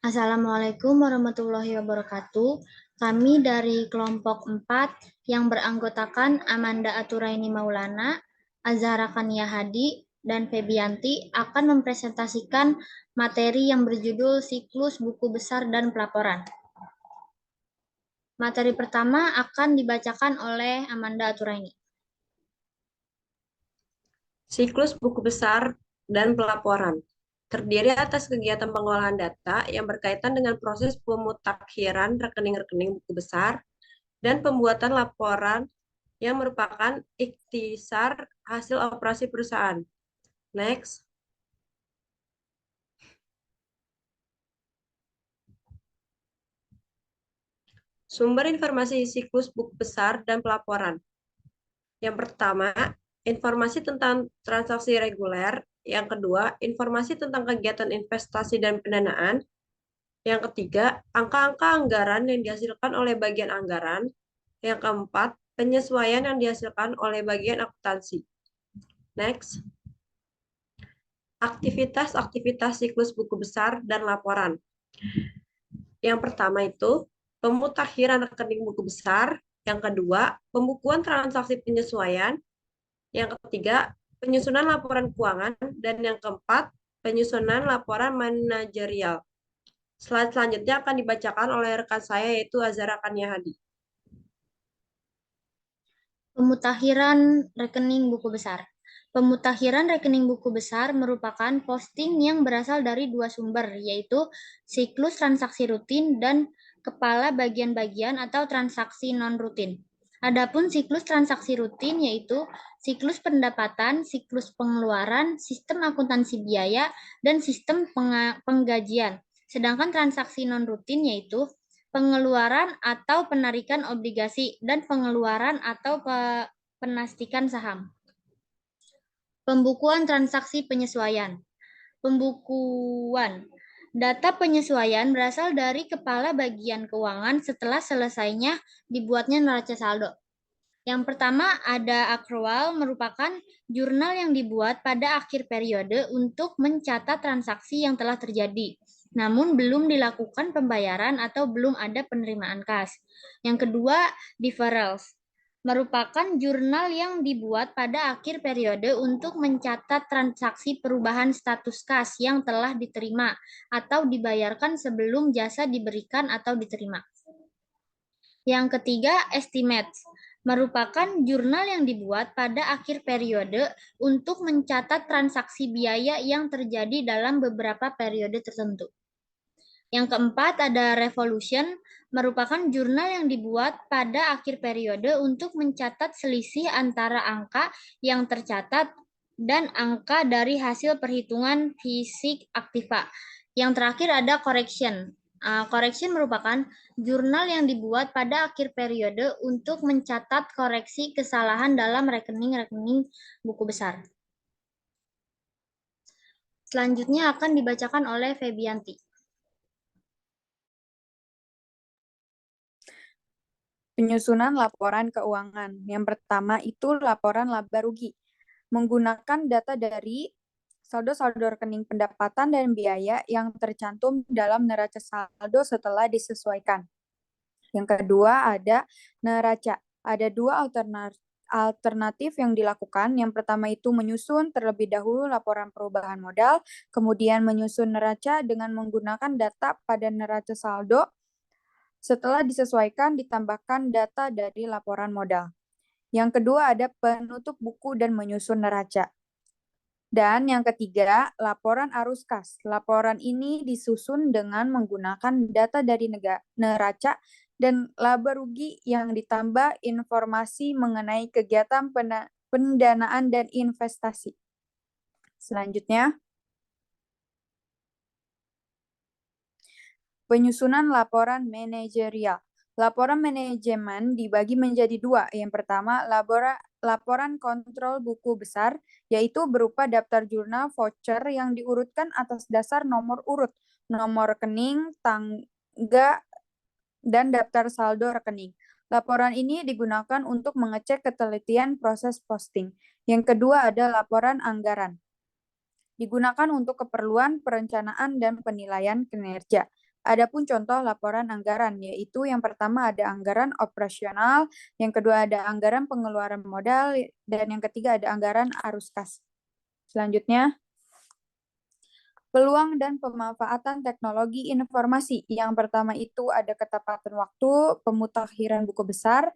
Assalamualaikum warahmatullahi wabarakatuh. Kami dari kelompok 4 yang beranggotakan Amanda Aturaini Maulana, Azhara Kania Hadi, dan Febianti akan mempresentasikan materi yang berjudul Siklus Buku Besar dan Pelaporan. Materi pertama akan dibacakan oleh Amanda Aturaini. Siklus buku besar dan pelaporan terdiri atas kegiatan pengolahan data yang berkaitan dengan proses pemutakhiran rekening-rekening buku besar dan pembuatan laporan yang merupakan ikhtisar hasil operasi perusahaan. Next. Sumber informasi siklus buku besar dan pelaporan. Yang pertama, informasi tentang transaksi reguler. Yang kedua, informasi tentang kegiatan investasi dan pendanaan. Yang ketiga, angka-angka anggaran yang dihasilkan oleh bagian anggaran. Yang keempat, penyesuaian yang dihasilkan oleh bagian akuntansi. Next. Aktivitas-aktivitas siklus buku besar dan laporan. Yang pertama itu, pemutakhiran rekening buku besar. Yang kedua, pembukuan transaksi penyesuaian. Yang ketiga, penyusunan laporan keuangan. Dan yang keempat, penyusunan laporan manajerial. Slide selanjutnya akan dibacakan oleh rekan saya yaitu Azhara Kania Hadi. Pemutakhiran rekening buku besar. Pemutakhiran rekening buku besar merupakan posting yang berasal dari dua sumber, yaitu siklus transaksi rutin dan kepala bagian-bagian atau transaksi non-rutin. Adapun siklus transaksi rutin yaitu siklus pendapatan, siklus pengeluaran, sistem akuntansi biaya, dan sistem penggajian. Sedangkan transaksi non-rutin yaitu pengeluaran atau penarikan obligasi dan pengeluaran atau penastikan saham. Pembukuan transaksi penyesuaian. Pembukuan data penyesuaian berasal dari kepala bagian keuangan setelah selesainya dibuatnya neraca saldo. Yang pertama ada akrual, merupakan jurnal yang dibuat pada akhir periode untuk mencatat transaksi yang telah terjadi, namun belum dilakukan pembayaran atau belum ada penerimaan kas. Yang kedua, deferrals, merupakan jurnal yang dibuat pada akhir periode untuk mencatat transaksi perubahan status kas yang telah diterima atau dibayarkan sebelum jasa diberikan atau diterima. Yang ketiga, estimates, merupakan jurnal yang dibuat pada akhir periode untuk mencatat transaksi biaya yang terjadi dalam beberapa periode tertentu. Yang keempat ada revolution, merupakan jurnal yang dibuat pada akhir periode untuk mencatat selisih antara angka yang tercatat dan angka dari hasil perhitungan fisik aktiva. Yang terakhir ada correction. Correction merupakan jurnal yang dibuat pada akhir periode untuk mencatat koreksi kesalahan dalam rekening-rekening buku besar. Selanjutnya akan dibacakan oleh Febianti. Penyusunan laporan keuangan. Yang pertama itu laporan laba rugi. Menggunakan data dari saldo-saldo rekening pendapatan dan biaya yang tercantum dalam neraca saldo setelah disesuaikan. Yang kedua ada neraca. Ada dua alternatif yang dilakukan. Yang pertama itu menyusun terlebih dahulu laporan perubahan modal, kemudian menyusun neraca dengan menggunakan data pada neraca saldo. Setelah disesuaikan, ditambahkan data dari laporan modal. Yang kedua ada penutup buku dan menyusun neraca. Dan yang ketiga, laporan arus kas. Laporan ini disusun dengan menggunakan data dari neraca dan laba rugi yang ditambah informasi mengenai kegiatan pendanaan dan investasi. Selanjutnya, penyusunan laporan manajerial. Laporan manajemen dibagi menjadi dua. Yang pertama, laporan kontrol buku besar, yaitu berupa daftar jurnal voucher yang diurutkan atas dasar nomor urut, nomor rekening, tangga, dan daftar saldo rekening. Laporan ini digunakan untuk mengecek ketelitian proses posting. Yang kedua ada laporan anggaran. Digunakan untuk keperluan perencanaan dan penilaian kinerja. Adapun contoh laporan anggaran, yaitu yang pertama ada anggaran operasional, yang kedua ada anggaran pengeluaran modal, dan yang ketiga ada anggaran arus kas. Selanjutnya, peluang dan pemanfaatan teknologi informasi. Yang pertama itu ada ketepatan waktu, pemutakhiran buku besar,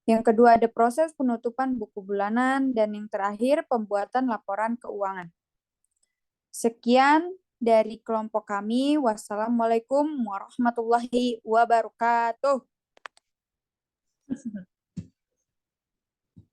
yang kedua ada proses penutupan buku bulanan, dan yang terakhir pembuatan laporan keuangan. Sekian dari kelompok kami. Wassalamualaikum warahmatullahi wabarakatuh.